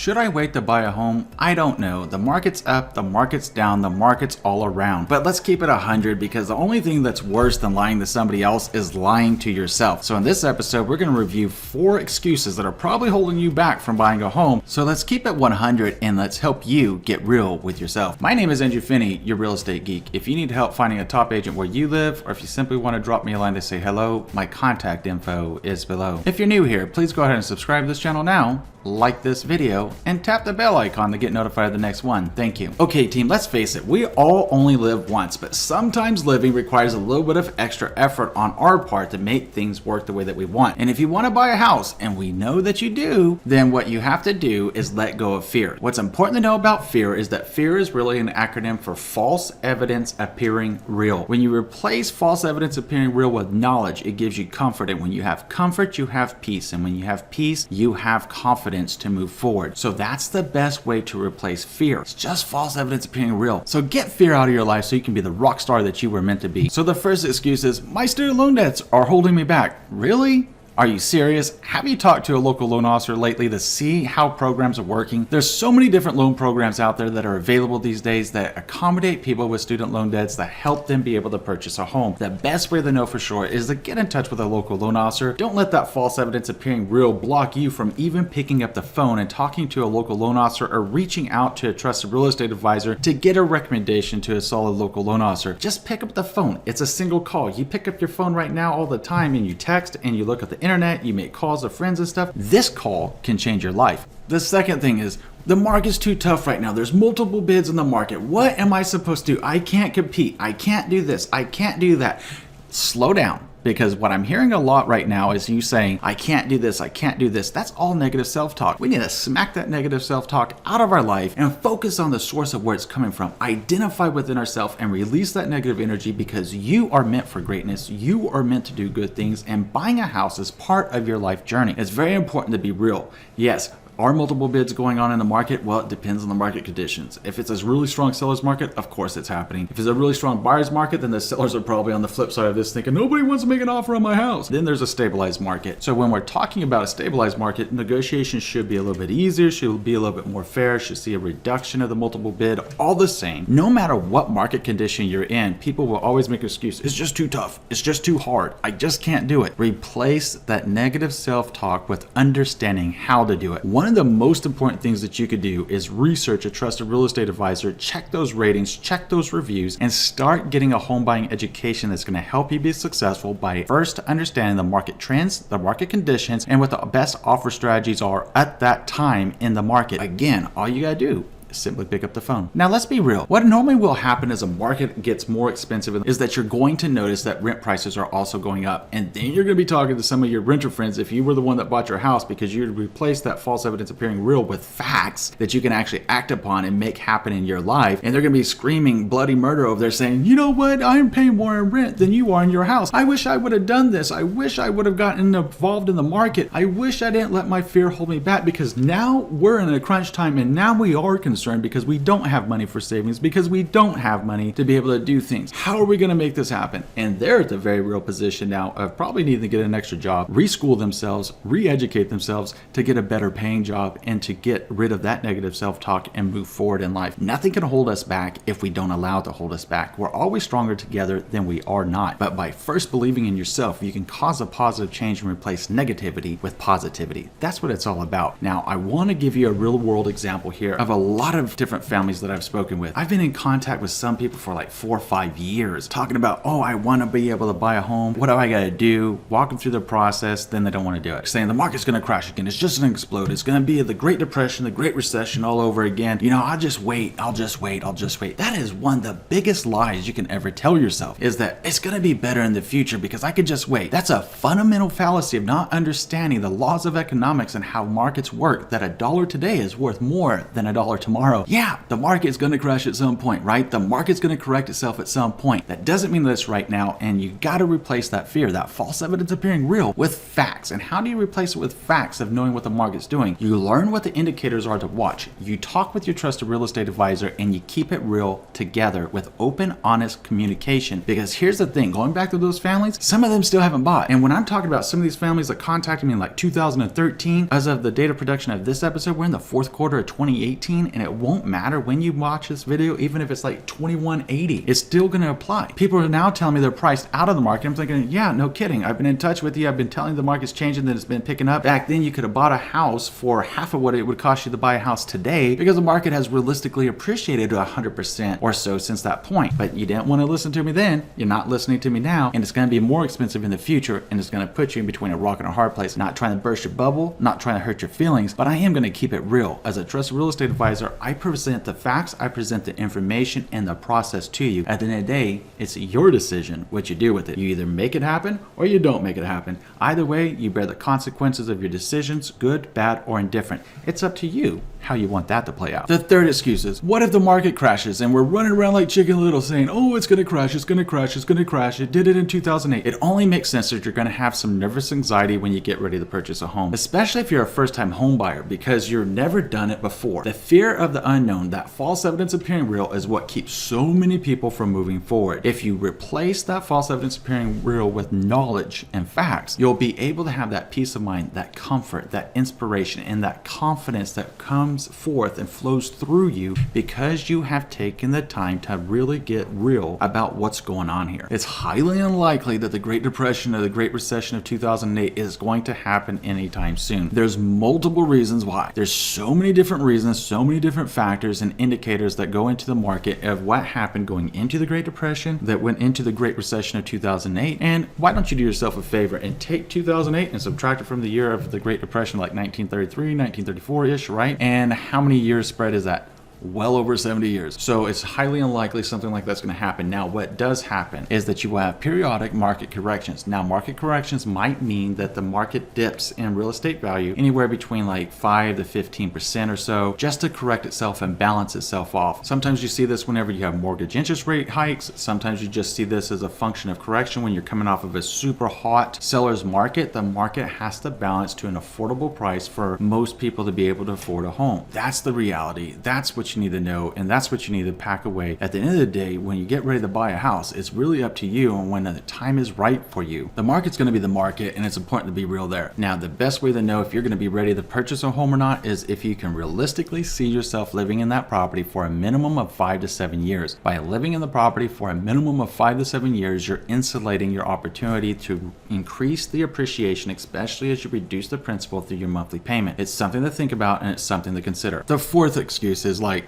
Should I wait to buy a home? I don't know. The market's up, the market's down, the market's all around. But let's keep it 100 because the only thing that's worse than lying to somebody else is lying to yourself. So in this episode, we're going to review 4 excuses that are probably holding you back from buying a home. So let's keep it 100 and let's help you get real with yourself. My name is Andrew Finney, your real estate geek. If you need help finding a top agent where you live, or if you simply want to drop me a line to say hello, my contact info is below. If you're new here, please go ahead and subscribe to this channel now, like this video, and tap the bell icon to get notified of the next one. Thank you. Okay team, let's face it, we all only live once, but sometimes living requires a little bit of extra effort on our part to make things work the way that we want. And if you want to buy a house, and we know that you do, then what you have to do is let go of fear. What's important to know about fear is that fear is really an acronym for false evidence appearing real. When you replace false evidence appearing real with knowledge, it gives you comfort, and when you have comfort, you have peace, and when you have peace, you have confidence to move forward. So that's the best way to replace fear. It's just false evidence appearing real. So get fear out of your life so you can be the rock star that you were meant to be. So the first excuse is, my student loan debts are holding me back. Really? Are you serious? Have you talked to a local loan officer lately to see how programs are working? There's so many different loan programs out there that are available these days that accommodate people with student loan debts, that help them be able to purchase a home. The best way to know for sure is to get in touch with a local loan officer. Don't let that false evidence appearing real block you from even picking up the phone and talking to a local loan officer or reaching out to a trusted real estate advisor to get a recommendation to a solid local loan officer. Just pick up the phone. It's a single call. You pick up your phone right now all the time and you text and you look at the internet, you make calls to friends and stuff. This call can change your life. The second thing is, the market's too tough right now. There's multiple bids in the market. What am I supposed to do? I can't compete. I can't do this. I can't do that. Slow down. Because what I'm hearing a lot right now is you saying, I can't do this, I can't do this. That's all negative self-talk. We need to smack that negative self-talk out of our life and focus on the source of where it's coming from. Identify within ourselves and release that negative energy, because you are meant for greatness. You are meant to do good things, and buying a house is part of your life journey. It's very important to be real. Yes. Are multiple bids going on in the market? Well, it depends on the market conditions. If it's a really strong seller's market, of course it's happening. If it's a really strong buyer's market, then the sellers are probably on the flip side of this thinking, nobody wants to make an offer on my house. Then there's a stabilized market. So when we're talking about a stabilized market, negotiations should be a little bit easier, should be a little bit more fair, should see a reduction of the multiple bid, all the same. No matter what market condition you're in, people will always make an excuse. It's just too tough. It's just too hard. I just can't do it. Replace that negative self-talk with understanding how to do it. One of the most important things that you could do is research a trusted real estate advisor, check those ratings, check those reviews, and start getting a home buying education that's going to help you be successful by first understanding the market trends, the market conditions, and what the best offer strategies are at that time in the market. Again, all you gotta do, simply pick up the phone. Now let's be real. What normally will happen as a market gets more expensive is that you're going to notice that rent prices are also going up, and then you're going to be talking to some of your renter friends if you were the one that bought your house, because you replaced that false evidence appearing real with facts that you can actually act upon and make happen in your life, and they're going to be screaming bloody murder over there saying, you know what, I'm paying more in rent than you are in your house. I wish I would have done this. I wish I would have gotten involved in the market. I wish I didn't let my fear hold me back, because now we're in a crunch time, and now we are concerned because we don't have money for savings, because we don't have money to be able to do things. How are we going to make this happen? And they're at the very real position now of probably needing to get an extra job, reschool themselves, re-educate themselves to get a better paying job, and to get rid of that negative self-talk and move forward in life. Nothing can hold us back if we don't allow it to hold us back. We're always stronger together than we are not. But by first believing in yourself, you can cause a positive change and replace negativity with positivity. That's what it's all about. Now, I want to give you a real world example here of a lot of different families that I've spoken with. I've been in contact with some people for like 4 or 5 years talking about, oh, I want to be able to buy a home. What do I got to do? Walk them through the process. Then they don't want to do it. Saying the market's going to crash again. It's just going to explode. It's going to be the Great Depression, the Great Recession all over again. You know, I'll just wait. I'll just wait. I'll just wait. That is one of the biggest lies you can ever tell yourself, is that it's going to be better in the future because I could just wait. That's a fundamental fallacy of not understanding the laws of economics and how markets work, that $1 today is worth more than $1 tomorrow. tomorrow. Yeah, the market's going to crash at some point, right? The market's going to correct itself at some point. That doesn't mean that it's right now, and you got to replace that fear, that false evidence appearing real, with facts. And how do you replace it with facts of knowing what the market's doing? You learn what the indicators are to watch. You talk with your trusted real estate advisor, and you keep it real together with open, honest communication. Because here's the thing, going back to those families, some of them still haven't bought. And when I'm talking about some of these families that contacted me in like 2013, as of the date of production of this episode, we're in the fourth quarter of 2018, and it won't matter when you watch this video, even if it's like 2180, it's still going to apply. People are now telling me they're priced out of the market. I'm thinking, yeah, no kidding. I've been in touch with you. I've been telling you the market's changing, that it's been picking up. Back then, you could have bought a house for half of what it would cost you to buy a house today, because the market has realistically appreciated to 100% or so since that point. But you didn't want to listen to me then. You're not listening to me now, and it's going to be more expensive in the future, and it's going to put you in between a rock and a hard place. Not trying to burst your bubble, not trying to hurt your feelings, but I am going to keep it real. As a trusted real estate advisor, I present the facts, I present the information and the process to you. At the end of the day, it's your decision what you do with it. You either make it happen or you don't make it happen. Either way, you bear the consequences of your decisions, good, bad, or indifferent. It's up to you how you want that to play out. The third excuse is, what if the market crashes and we're running around like Chicken Little saying, oh, it's going to crash, it's going to crash, it's going to crash. It did it in 2008. It only makes sense that you're going to have some nervous anxiety when you get ready to purchase a home, especially if you're a first-time home buyer, because you've never done it before. The fear of the unknown, that false evidence appearing real, is what keeps so many people from moving forward. If you replace that false evidence appearing real with knowledge and facts, you'll be able to have that peace of mind, that comfort, that inspiration, and that confidence that comes forth and flows through you because you have taken the time to really get real about what's going on here. It's highly unlikely that the Great Depression or the Great Recession of 2008 is going to happen anytime soon. There's multiple reasons why. There's so many different reasons, so many different factors and indicators that go into the market of what happened going into the Great Depression, that went into the Great Recession of 2008. And why don't you do yourself a favor and take 2008 and subtract it from the year of the Great Depression, like 1933, 1934-ish, right? And how many years spread is that? Well over 70 years. So it's highly unlikely something like that's going to happen. Now, what does happen is that you will have periodic market corrections. Now, market corrections might mean that the market dips in real estate value anywhere between like 5 to 15% or so, just to correct itself and balance itself off. Sometimes you see this whenever you have mortgage interest rate hikes. Sometimes you just see this as a function of correction when you're coming off of a super hot seller's market. The market has to balance to an affordable price for most people to be able to afford a home. That's the reality. That's what you need to know, and that's what you need to pack away. At the end of the day, when you get ready to buy a house, it's really up to you and when the time is right for you. The market's going to be the market, and it's important to be real there. Now, the best way to know if you're going to be ready to purchase a home or not is if you can realistically see yourself living in that property for a minimum of 5 to 7 years. By living in the property for a minimum of 5 to 7 years, you're insulating your opportunity to increase the appreciation, especially as you reduce the principal through your monthly payment. It's something to think about, and it's something to consider. The fourth excuse is like,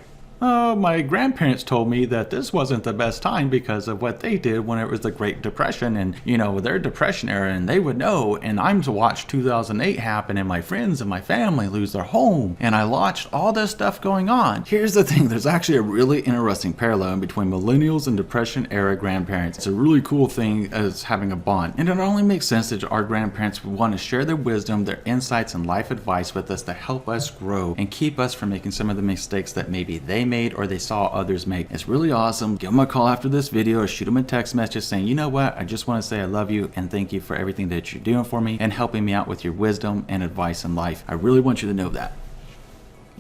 oh, my grandparents told me that this wasn't the best time because of what they did when it was the Great Depression and, you know, their Depression era, and they would know, and I'm to watch 2008 happen and my friends and my family lose their home, and I watched all this stuff going on. Here's the thing, there's actually a really interesting parallel between millennials and Depression era grandparents. It's a really cool thing as having a bond, and it only makes sense that our grandparents would want to share their wisdom, their insights, and life advice with us to help us grow and keep us from making some of the mistakes that maybe they made or they saw others make. It's really awesome. Give them a call after this video or shoot them a text message saying, you know what, I just want to say I love you and thank you for everything that you're doing for me and helping me out with your wisdom and advice in life. I really want you to know that.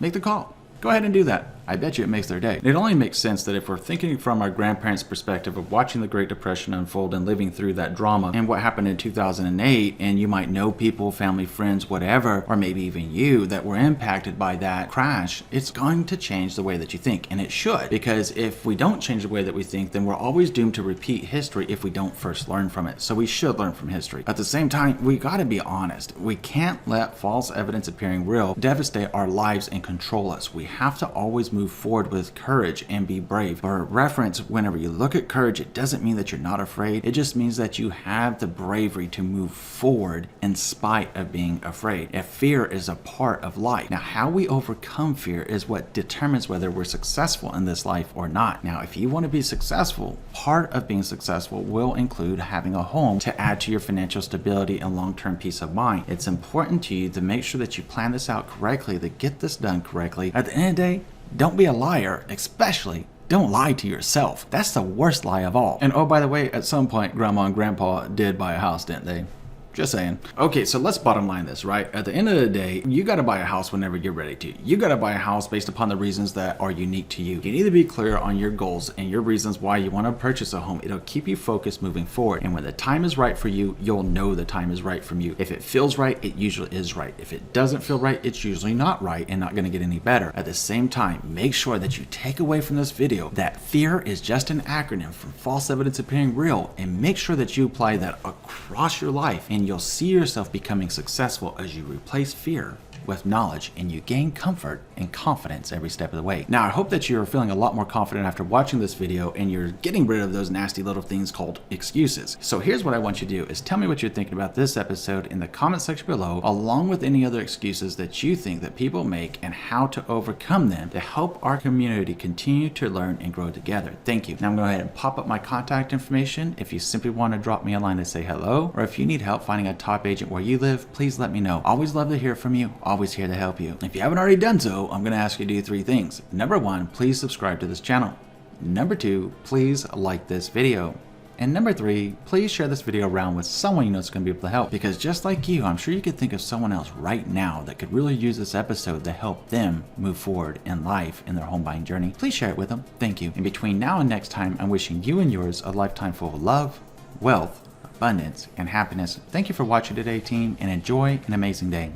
Make the call. Go ahead and do that. I bet you it makes their day. It only makes sense that if we're thinking from our grandparents' perspective of watching the Great Depression unfold and living through that drama and what happened in 2008, and you might know people, family, friends, whatever, or maybe even you that were impacted by that crash, it's going to change the way that you think, and it should, because if we don't change the way that we think, then we're always doomed to repeat history if we don't first learn from it. So we should learn from history. At the same time, we gotta be honest. We can't let false evidence appearing real devastate our lives and control us. We have to always move forward with courage and be brave. For reference, whenever you look at courage, it doesn't mean that you're not afraid. It just means that you have the bravery to move forward in spite of being afraid. If fear is a part of life. Now, how we overcome fear is what determines whether we're successful in this life or not. Now, if you want to be successful, part of being successful will include having a home to add to your financial stability and long-term peace of mind. It's important to you to make sure that you plan this out correctly, to get this done correctly. At the end of the day, Don't be a liar, especially don't lie to yourself. That's the worst lie of all. And oh, by the way, at some point, Grandma and Grandpa did buy a house, didn't they? Just saying. Okay, so let's bottom line this, right? At the end of the day, you gotta buy a house whenever you're ready to. You gotta buy a house based upon the reasons that are unique to you. You need to be clear on your goals and your reasons why you want to purchase a home. It'll keep you focused moving forward. And when the time is right for you, you'll know the time is right from you. If it feels right, it usually is right. If it doesn't feel right, it's usually not right and not gonna get any better. At the same time, make sure that you take away from this video that fear is just an acronym from false evidence appearing real, and make sure that you apply that across your life, and you'll see yourself becoming successful as you replace fear with knowledge and you gain comfort and confidence every step of the way. Now, I hope that you're feeling a lot more confident after watching this video and you're getting rid of those nasty little things called excuses. So here's what I want you to do is tell me what you're thinking about this episode in the comment section below, along with any other excuses that you think that people make and how to overcome them to help our community continue to learn and grow together. Thank you. Now I'm going to go ahead and pop up my contact information if you simply want to drop me a line to say hello, or if you need help finding a top agent where you live, please let me know. Always love to hear from you. Always here to help you. If you haven't already done so, I'm going to ask you to do 3 things. Number 1, please subscribe to this channel. Number 2, please like this video. And number 3, please share this video around with someone you know is going to be able to help. Because just like you, I'm sure you could think of someone else right now that could really use this episode to help them move forward in life in their home buying journey. Please share it with them. Thank you. And between now and next time, I'm wishing you and yours a lifetime full of love, wealth, abundance, and happiness. Thank you for watching today, team, and enjoy an amazing day.